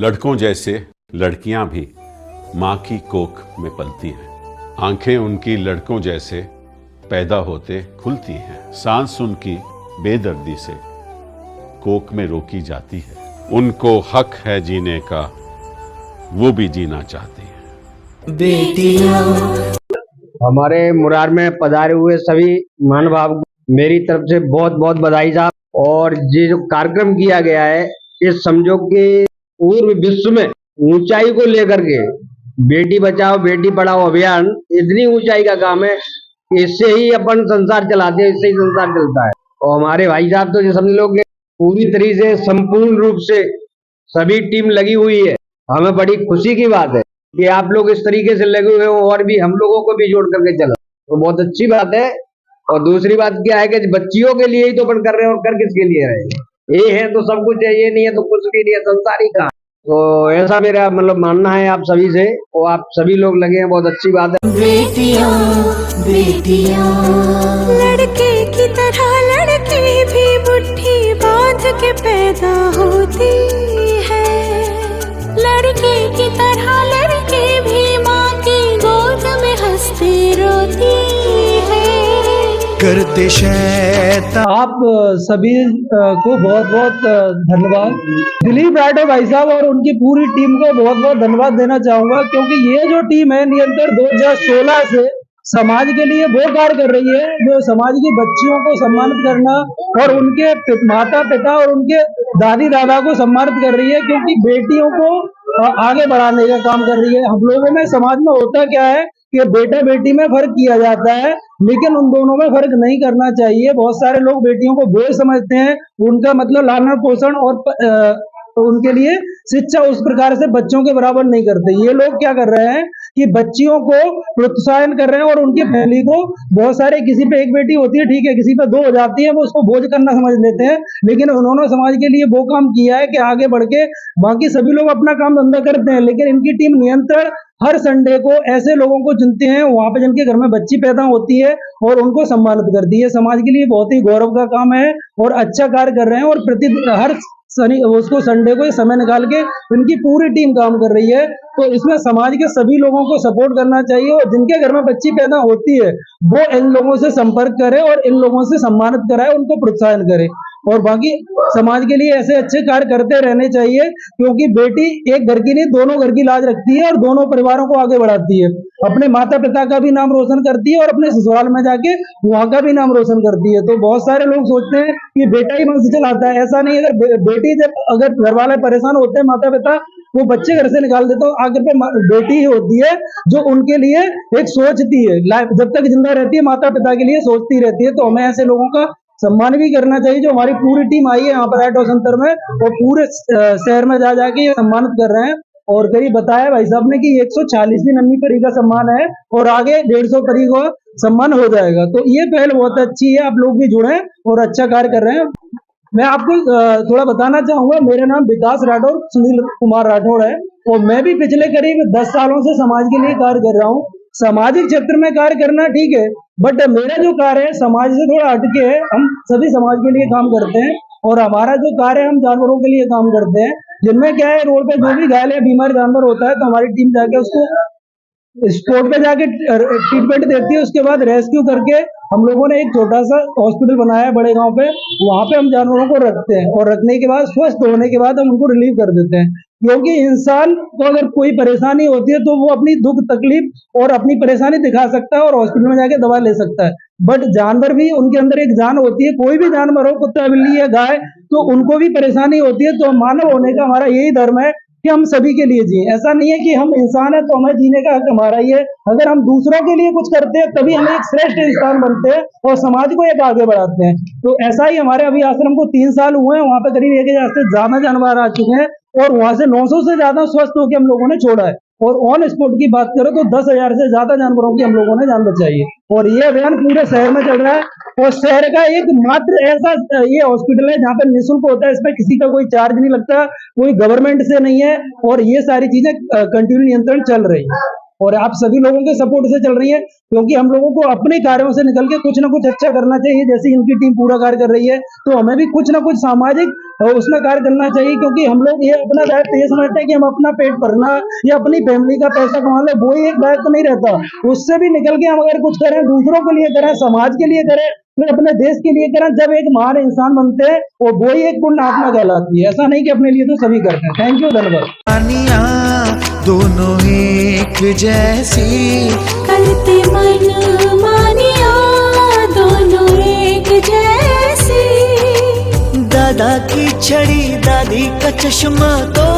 लड़कों जैसे लड़कियां भी माँ की कोख में पलती हैं। आंखें उनकी लड़कों जैसे पैदा होते खुलती हैं। सांस उनकी बेदर्दी से कोख में रोकी जाती है। उनको हक है जीने का, वो भी जीना चाहती है। बेटियां हमारे मुरार में पधारे हुए सभी महानुभाव को मेरी तरफ से बहुत बहुत बधाई साहब। और ये जो कार्यक्रम किया गया है, इस समझो कि पूर्व विश्व में ऊंचाई को लेकर के बेटी बचाओ बेटी पढ़ाओ अभियान इतनी ऊंचाई का काम है कि इससे ही अपन संसार चलाते हैं, इससे ही संसार चलता है। और हमारे भाई साहब तो जो समझ लो कि पूरी तरीके से संपूर्ण रूप से सभी टीम लगी हुई है। हमें बड़ी खुशी की बात है कि आप लोग इस तरीके से लगे हुए हो और भी हम लोगों को भी जोड़ करके चलो, तो बहुत अच्छी बात है। और दूसरी बात क्या है कि बच्चियों के लिए ही तो अपन कर रहे हैं, और कर किसके लिए रहे हैं? ये है तो सब कुछ है, ये नहीं है तो कुछ भी नहीं है, संसार ही कहाँ। तो ऐसा मेरा मतलब मानना है आप सभी से, और आप सभी लोग लगे हैं, बहुत अच्छी बात है। बेटियां बेटियां लड़के की तरह लड़की भी मुट्ठी बांध के पैदा होती है। लड़के की तरह लड़की भी माँ की गोद में हंसती रोती है। करते शैतान आप सभी को बहुत बहुत धन्यवाद। दिलीप राठौर भाई साहब और उनकी पूरी टीम को बहुत बहुत धन्यवाद देना चाहूंगा, क्योंकि ये जो टीम है निरंतर 2016 से समाज के लिए वो कार्य कर रही है, जो समाज की बच्चियों को सम्मानित करना और उनके माता पिता और उनके दादी दादा को सम्मानित कर रही है, क्योंकि बेटियों को आगे बढ़ाने का काम कर रही है। हम लोगों में समाज में होता क्या है कि बेटा बेटी में फर्क किया जाता है, लेकिन उन दोनों में फर्क नहीं करना चाहिए। बहुत सारे लोग बेटियों को बोझ समझते हैं, उनका मतलब लालन पोषण और उनके लिए शिक्षा उस प्रकार से बच्चों के बराबर नहीं करते। ये लोग क्या कर रहे हैं कि बच्चियों को प्रोत्साहन कर रहे हैं, और उनकी फैमिली को बहुत सारे, किसी पे एक बेटी होती है ठीक है, किसी पे दो हो जाती है, वो उसको बोझ करना समझ लेते हैं। लेकिन उन्होंने समाज के लिए वो काम किया है कि आगे बढ़ के बाकी सभी लोग अपना काम धंधा करते हैं, लेकिन इनकी टीम नियंत्रण हर संडे को ऐसे लोगों को चुनते हैं वहां पे जिनके घर में बच्ची पैदा होती है और उनको सम्मानित करती है। समाज के लिए बहुत ही गौरव का काम है और अच्छा कार्य कर रहे हैं। और प्रति हर उसको संडे को समय निकाल के इनकी पूरी टीम काम कर रही है। तो इसमें समाज के सभी लोगों को सपोर्ट करना चाहिए, और जिनके घर में बच्ची पैदा होती है वो इन लोगों से संपर्क करे और इन लोगों से सम्मानित कराए, उनको प्रोत्साहन करे। और बाकी समाज के लिए ऐसे अच्छे कार्य करते रहने चाहिए, क्योंकि बेटी एक घर की नहीं, दोनों घर की लाज रखती है और दोनों परिवारों को आगे बढ़ाती है। अपने माता पिता का भी नाम रोशन करती है और अपने ससुराल में जाके वहां का भी नाम रोशन करती है। तो बहुत सारे लोग सोचते हैं कि बेटा ही वंश चलाता है, ऐसा नहीं। अगर बेटी जब अगर घर वाले परेशान होते हैं, माता पिता वो बच्चे घर से निकाल देते, तो आगे पे बेटी ही होती है जो उनके लिए एक सोचती है, जब तक जिंदा रहती है माता पिता के लिए सोचती रहती है। तो हमें ऐसे लोगों का सम्मान भी करना चाहिए। जो हमारी पूरी टीम आई है यहाँ पर राठौर सेंटर में, और पूरे शहर में जा जाके ये सम्मानित कर रहे हैं। और करीब बताया भाई साहब ने कि 140वीं नन्ही परी का सम्मान है और आगे 150 परी को सम्मान हो जाएगा। तो ये पहल बहुत अच्छी है, आप लोग भी जुड़े और अच्छा कार्य कर रहे हैं। मैं आपको थोड़ा बताना चाहूंगा, मेरा नाम विकास राठौर सुनील कुमार राठौर है, और मैं भी पिछले करीब 10 सालों से समाज के लिए कार्य कर रहा हूँ। सामाजिक क्षेत्र में कार्य करना ठीक है, बट मेरा जो कार्य है समाज से थोड़ा हटके है। हम सभी समाज के लिए काम करते हैं, और हमारा जो कार्य है हम जानवरों के लिए काम करते हैं, जिनमें क्या है रोड पे जो भी घायल या बीमार जानवर होता है तो हमारी टीम जाके उसको स्पॉट पे जाके ट्रीटमेंट देती है। उसके बाद रेस्क्यू करके हम लोगों ने एक छोटा सा हॉस्पिटल बनाया है बड़े गांव पे, वहां पे हम जानवरों को रखते हैं, और रखने के बाद स्वस्थ होने के बाद हम उनको रिलीव कर देते हैं। क्योंकि इंसान को अगर कोई परेशानी होती है तो वो अपनी दुख तकलीफ और अपनी परेशानी दिखा सकता है और हॉस्पिटल में जाके दवा ले सकता है, बट जानवर भी, उनके अंदर एक जान होती है। कोई भी जानवर हो, कुत्ता बिल्ली या गाय, तो उनको भी परेशानी होती है। तो मानव होने का हमारा यही धर्म है कि हम सभी के लिए जिए। ऐसा नहीं है कि हम इंसान है तो हमें जीने का हक हमारा ही है। अगर हम दूसरों के लिए कुछ करते हैं तभी हम एक श्रेष्ठ इंसान बनते हैं और समाज को एक आगे बढ़ाते हैं। तो ऐसा ही हमारे अभी आश्रम को 3 साल हुए हैं, वहां पे करीब 1000 से ज्यादा जानवर आ चुके हैं, और वहां से 900 से ज्यादा स्वस्थ होकर हम लोगों ने छोड़ा है। और ऑन स्पॉट की बात करें तो 10,000 से ज्यादा जानवरों की हम लोगों ने जान बचाई है। और ये अभियान पूरे शहर में चल रहा है, और शहर का एकमात्र ऐसा ये हॉस्पिटल है जहाँ पे निःशुल्क होता है, इसमें किसी का कोई चार्ज नहीं लगता, कोई गवर्नमेंट से नहीं है, और ये सारी चीजें कंटिन्यू नियंत्रण चल रही है। और आप सभी लोगों के सपोर्ट से चल रही है, क्योंकि हम लोगों को अपने कार्यों से निकल के कुछ ना कुछ अच्छा करना चाहिए। जैसे इनकी टीम पूरा कार्य कर रही है, तो हमें भी कुछ ना कुछ सामाजिक उसमें कार्य करना चाहिए, क्योंकि हम लोग ये अपना दायित्व ये समझते हैं कि हम अपना पेट भरना या अपनी फैमिली का पैसा कमा ले, वो ही एक दायित्व नहीं रहता। उससे भी निकल के हम अगर कुछ करें, दूसरों के लिए करें, समाज के लिए करें, फिर अपने देश के लिए करें, जब एक महान इंसान बनते हैं और वो ही एक पुण्य आत्मा कहलाती है। ऐसा नहीं कि अपने लिए तो सभी करते हैं। थैंक यू, धन्यवाद। आनिया दोनों एक जैसी, करते मन मानिया दोनों एक जैसी। दादा की छड़ी दादी का चश्मा तो